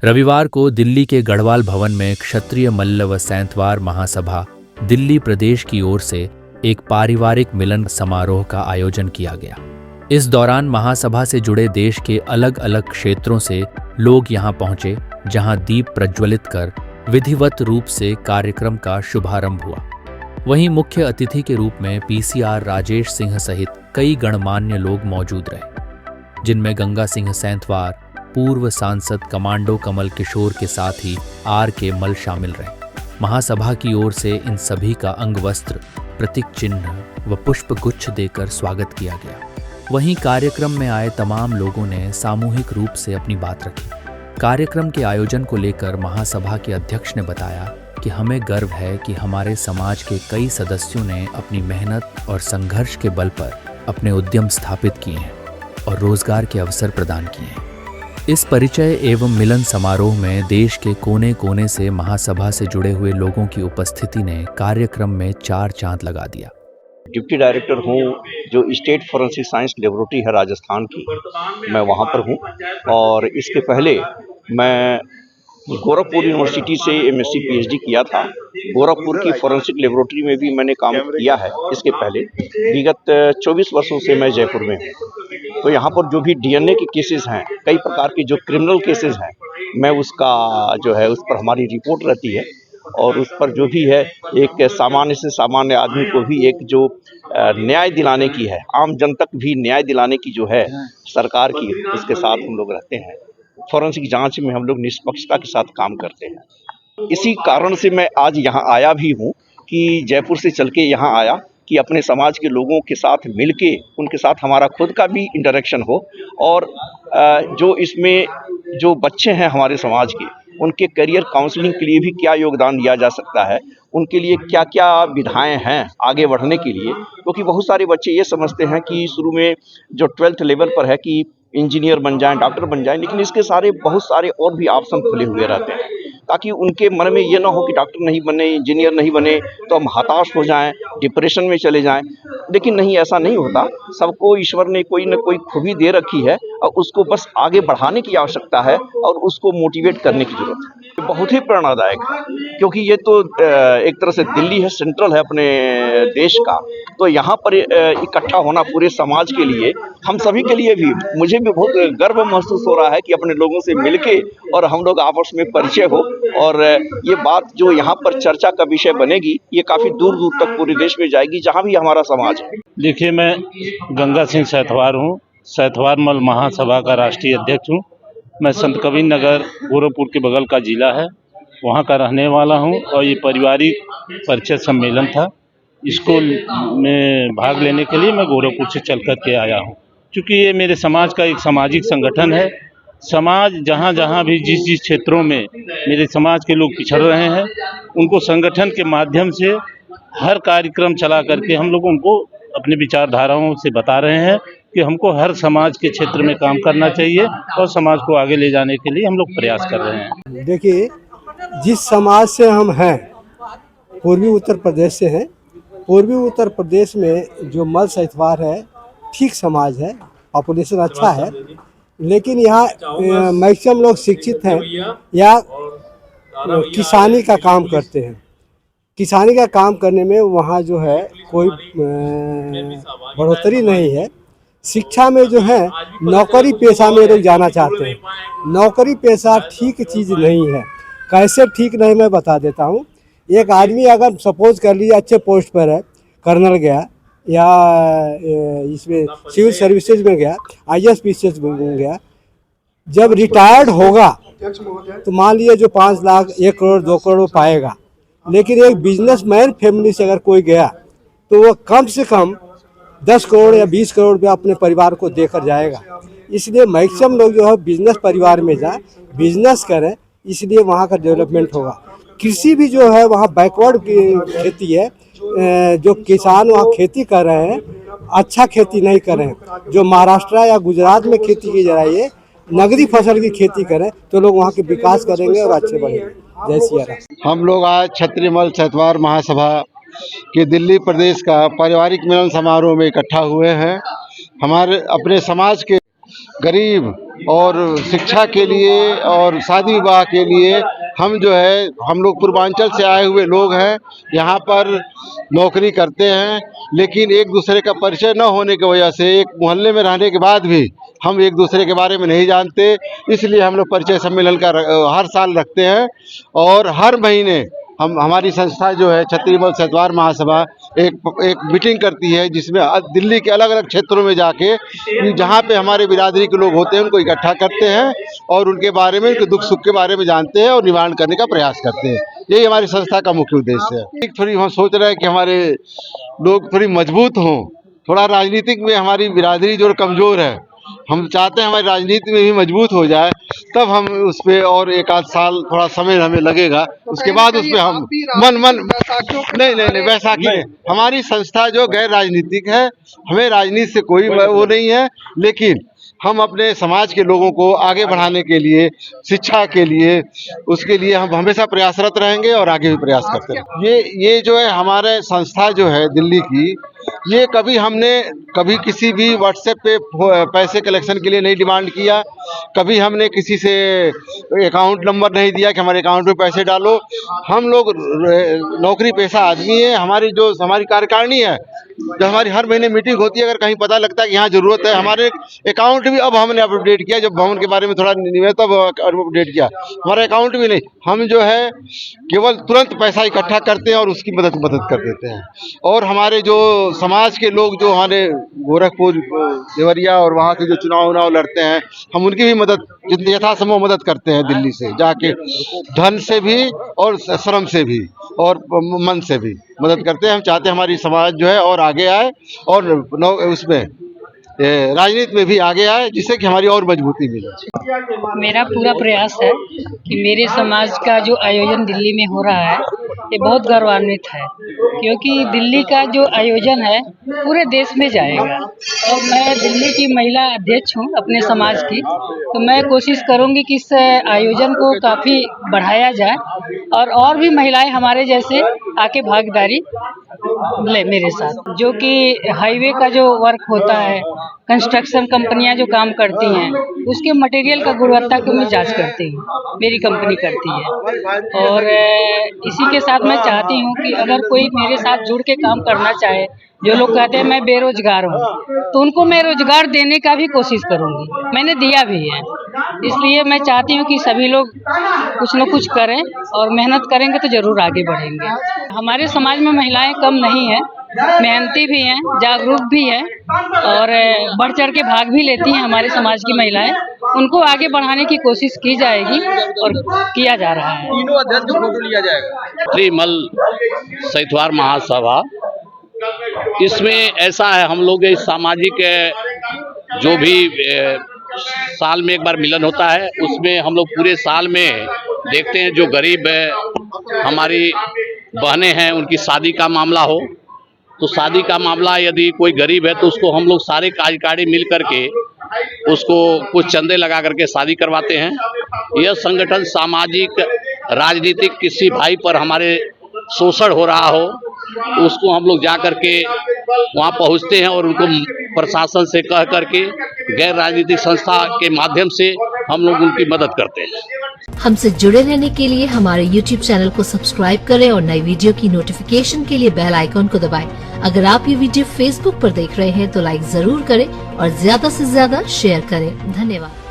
रविवार को दिल्ली के गढ़वाल भवन में क्षत्रिय मल्ल व सैंतवार महासभा दिल्ली प्रदेश की ओर से एक पारिवारिक मिलन समारोह का आयोजन किया गया। इस दौरान महासभा से जुड़े देश के अलग अलग क्षेत्रों से लोग यहां पहुंचे, जहां दीप प्रज्वलित कर विधिवत रूप से कार्यक्रम का शुभारंभ हुआ। वहीं मुख्य अतिथि के रूप में पीसीआर राजेश सिंह सहित कई गणमान्य लोग मौजूद रहे, जिनमें गंगा सिंह सैंतवार, पूर्व सांसद कमांडो कमल किशोर के साथ ही RK मल शामिल रहे। महासभा की ओर से इन सभी का अंगवस्त्र, प्रतीक चिन्ह व पुष्प गुच्छ देकर स्वागत किया गया। वहीं कार्यक्रम में आए तमाम लोगों ने सामूहिक रूप से अपनी बात रखी। कार्यक्रम के आयोजन को लेकर महासभा के अध्यक्ष ने बताया कि हमें गर्व है कि हमारे समाज के कई सदस्यों ने अपनी मेहनत और संघर्ष के बल पर अपने उद्यम स्थापित किए हैं और रोजगार के अवसर प्रदान किए हैं। इस परिचय एवं मिलन समारोह में देश के कोने कोने से महासभा से जुड़े हुए लोगों की उपस्थिति ने कार्यक्रम में 4 चांद लगा दिया। डिप्टी डायरेक्टर हूँ जो स्टेट फॉरेंसिक साइंस लेबोरेटरी है राजस्थान की, मैं वहाँ पर हूँ। और इसके पहले मैं गोरखपुर यूनिवर्सिटी से MSc PhD किया था। गोरखपुर की फॉरेंसिक लेबोरेटरी में भी मैंने काम किया है। इसके पहले विगत 24 वर्षों से मैं जयपुर में हूँ। तो यहाँ पर जो भी DNA के केसेस हैं, कई प्रकार के जो क्रिमिनल केसेस हैं, मैं उसका जो है उस पर हमारी रिपोर्ट रहती है और उस पर जो भी है एक सामान्य से सामान्य आदमी को भी एक जो न्याय दिलाने की है, आम जन तक भी न्याय दिलाने की जो है सरकार की, उसके साथ हम लोग रहते हैं। फॉरेंसिक जांच में हम लोग निष्पक्षता के साथ काम करते हैं। इसी कारण से मैं आज यहाँ आया भी हूँ कि जयपुर से चल के यहाँ आया कि अपने समाज के लोगों के साथ मिलके उनके साथ हमारा खुद का भी इंटरेक्शन हो और जो इसमें जो बच्चे हैं हमारे समाज के, उनके करियर काउंसलिंग के लिए भी क्या योगदान दिया जा सकता है, उनके लिए क्या क्या विधाएं हैं आगे बढ़ने के लिए। क्योंकि बहुत सारे बच्चे ये समझते हैं कि शुरू में जो 12th लेवल पर है कि इंजीनियर बन जाएं, डॉक्टर बन जाएं, लेकिन इसके बहुत सारे और भी ऑप्शन खुले हुए रहते हैं, ताकि उनके मन में ये ना हो कि डॉक्टर नहीं बने, इंजीनियर नहीं बने तो हम हताश हो जाएं, डिप्रेशन में चले जाएं। लेकिन नहीं, ऐसा नहीं होता। सबको ईश्वर ने कोई न कोई खूबी दे रखी है और उसको बस आगे बढ़ाने की आवश्यकता है और उसको मोटिवेट करने की जरूरत है। बहुत ही प्रेरणादायक है, क्योंकि ये तो एक तरह से दिल्ली है, सेंट्रल है अपने देश का। तो यहाँ पर इकट्ठा होना पूरे समाज के लिए, हम सभी के लिए भी, मुझे भी बहुत गर्व महसूस हो रहा है कि अपने लोगों से मिलके और हम लोग आपस में परिचय हो और ये बात जो यहाँ पर चर्चा का विषय बनेगी, ये काफ़ी दूर दूर तक पूरे देश में जाएगी, जहाँ भी हमारा समाज है। देखिए, मैं गंगा सिंह सैंतवार हूँ, सैंतवार मल महासभा का राष्ट्रीय अध्यक्ष हूँ। मैं संत कबीर नगर गोरखपुर के बगल का जिला है, वहाँ का रहने वाला हूँ और ये पारिवारिक परिचय सम्मेलन था। इसको में भाग लेने के लिए मैं गोरखपुर से चल कर के आया हूँ, क्योंकि ये मेरे समाज का एक सामाजिक संगठन है। समाज जहाँ जहाँ भी जिस क्षेत्रों में मेरे समाज के लोग पिछड़ रहे हैं, उनको संगठन के माध्यम से हर कार्यक्रम चला करके हम लोग उनको अपने विचारधाराओं से बता रहे हैं कि हमको हर समाज के क्षेत्र में काम करना चाहिए और समाज को आगे ले जाने के लिए हम लोग प्रयास कर रहे हैं। देखिए, जिस समाज से हम हैं, पूर्वी उत्तर प्रदेश से हैं। पूर्वी उत्तर प्रदेश में जो मल सैंतवार है, ठीक समाज है, पॉपुलेशन अच्छा है, लेकिन यहाँ मैक्सिमम लोग शिक्षित हैं या किसानी का काम करते हैं। किसानी का काम करने में वहाँ जो है कोई बढ़ोतरी नहीं है। शिक्षा में जो है नौकरी पेशा में लोग जाना चाहते हैं। नौकरी पेशा ठीक चीज़ नहीं है। कैसे ठीक नहीं, मैं बता देता हूँ। एक आदमी अगर सपोज कर लीजिए अच्छे पोस्ट पर है, कर्नल गया या इसमें सिविल सर्विसेज में गया, IAS PCS में गया, जब रिटायर्ड होगा तो मान लीजिए जो 5 लाख 1 करोड़ 2 करोड़ पाएगा। लेकिन एक बिजनेसमैन फैमिली से अगर कोई गया तो वो कम से कम 10 करोड़ या 20 करोड़ रुपया अपने परिवार को देकर जाएगा। इसलिए मैक्सिमम लोग जो है बिजनेस परिवार में जाए, बिजनेस करें, इसलिए वहाँ का डेवलपमेंट होगा। कृषि भी जो है वहाँ बैकवर्ड की खेती है। जो किसान वहाँ खेती कर रहे हैं, अच्छा खेती नहीं कर रहे हैं। जो महाराष्ट्र या गुजरात में खेती की जा रही है, नगदी फसल की खेती करें तो लोग वहाँ के विकास करेंगे और अच्छे बढ़ेंगे। जय सिया राम। हम लोग आज क्षत्रिय मल सैंतवार महासभा के दिल्ली प्रदेश का पारिवारिक मिलन समारोह में इकट्ठा हुए हैं। हमारे अपने समाज के गरीब और शिक्षा के लिए और शादी विवाह के लिए हम जो है, हम लोग पूर्वांचल से आए हुए लोग हैं, यहाँ पर नौकरी करते हैं, लेकिन एक दूसरे का परिचय न होने की वजह से, एक मोहल्ले में रहने के बाद भी हम एक दूसरे के बारे में नहीं जानते। इसलिए हम लोग परिचय सम्मेलन का हर साल रखते हैं और हर महीने हमारी संस्था जो है क्षत्रिय मल्ल सैतवार महासभा एक मीटिंग करती है, जिसमें दिल्ली के अलग अलग क्षेत्रों में जाके जहाँ पे हमारे बिरादरी के लोग होते हैं उनको इकट्ठा करते हैं और उनके बारे में, उनके दुख सुख के बारे में जानते हैं और निवारण करने का प्रयास करते हैं। यही हमारी संस्था का मुख्य उद्देश्य है। थोड़ी हम सोच रहे हैं कि हमारे लोग थोड़ी मजबूत हों, थोड़ा राजनीतिक में हमारी बिरादरी जो कमज़ोर है, हम चाहते हैं हमारी राजनीति में भी मजबूत हो जाए, तब हम उस पर और एक आध साल थोड़ा समय हमें लगेगा, उसके बाद उस पर हम नहीं बैसाखी नहीं। हमारी संस्था जो गैर राजनीतिक है, हमें राजनीति से कोई वो नहीं है, लेकिन हम अपने समाज के लोगों को आगे बढ़ाने के लिए, शिक्षा के लिए, उसके लिए हम हमेशा प्रयासरत रहेंगे और आगे भी प्रयास करते रहेंगे। ये जो है हमारे संस्था जो है दिल्ली की, ये कभी किसी भी व्हाट्सएप पे पैसे कलेक्शन के लिए नहीं डिमांड किया, कभी हमने किसी से अकाउंट नंबर नहीं दिया कि हमारे अकाउंट में पैसे डालो। हम लोग नौकरी पेशा आदमी है। हमारी कार्यकारिणी है, जब हमारी हर महीने मीटिंग होती है, अगर कहीं पता लगता है कि यहाँ ज़रूरत है, हमारे अकाउंट भी अब हमने अपडेट किया, जब भवन के बारे में थोड़ा निवेदन तब अपडेट किया, हमारा अकाउंट भी नहीं, हम जो है केवल तुरंत पैसा इकट्ठा करते हैं और उसकी मदद कर देते हैं। और हमारे जो समाज के लोग जो हमारे गोरखपुर, देवरिया और वहाँ से जो चुनाव लड़ते हैं, हम उनकी भी मदद जितनी यथासंभव मदद करते हैं, दिल्ली से जाके धन से भी और श्रम से भी और मन से भी मदद करते हैं। हम चाहते हैं हमारी समाज जो है और आगे आए और उसमें राजनीति में भी आगे आए, जिससे कि हमारी और मजबूती मिले। मेरा पूरा प्रयास है कि मेरे समाज का जो आयोजन दिल्ली में हो रहा है, ये बहुत गौरवान्वित है, क्योंकि दिल्ली का जो आयोजन है पूरे देश में जाएगा। और मैं दिल्ली की महिला अध्यक्ष हूँ अपने समाज की, तो मैं कोशिश करूँगी कि इस आयोजन को काफ़ी बढ़ाया जाए और भी महिलाएं हमारे जैसे आके भागीदारी ले मेरे साथ। जो कि हाईवे का जो वर्क होता है, कंस्ट्रक्शन कंपनियां जो काम करती हैं, उसके मटेरियल का गुणवत्ता की मैं जांच करती हूँ, मेरी कंपनी करती है। और इसी के साथ मैं चाहती हूँ कि अगर कोई मेरे साथ जुड़ के काम करना चाहे, जो लोग कहते हैं मैं बेरोजगार हूँ, तो उनको मैं रोजगार देने का भी कोशिश करूँगी, मैंने दिया भी है। इसलिए मैं चाहती हूँ कि सभी लोग कुछ न कुछ करें और मेहनत करेंगे तो जरूर आगे बढ़ेंगे। हमारे समाज में महिलाएं कम नहीं हैं, मेहनती भी हैं, जागरूक भी हैं और बढ़ चढ़ के भाग भी लेती हैं। हमारे समाज की महिलाएं, उनको आगे बढ़ाने की कोशिश की जाएगी और किया जा रहा है। तीनों अध्यक्ष का फोटो लिया जाएगा। क्षत्रिय मल्ल सैतवार महासभा, इसमें ऐसा है, हम लोग इस सामाजिक जो भी साल में एक बार मिलन होता है, उसमें हम लोग पूरे साल में देखते हैं जो गरीब है, हमारी बहनें हैं, उनकी शादी का मामला हो, तो शादी का मामला यदि कोई गरीब है तो उसको हम लोग सारे कार्यकारी मिल करके उसको कुछ चंदे लगा करके शादी करवाते हैं। यह संगठन सामाजिक, राजनीतिक किसी भाई पर हमारे शोषण हो रहा हो, उसको हम लोग जा करके वहाँ पहुँचते हैं और उनको प्रशासन से कह करके गैर राजनीतिक संस्था के माध्यम से हम लोग उनकी मदद करते हैं। हमसे जुड़े रहने के लिए हमारे YouTube चैनल को सब्सक्राइब करें और नई वीडियो की नोटिफिकेशन के लिए बेल आइकॉन को दबाएं। अगर आप ये वीडियो Facebook पर देख रहे हैं तो लाइक जरूर करें और ज्यादा से ज्यादा शेयर करें। धन्यवाद।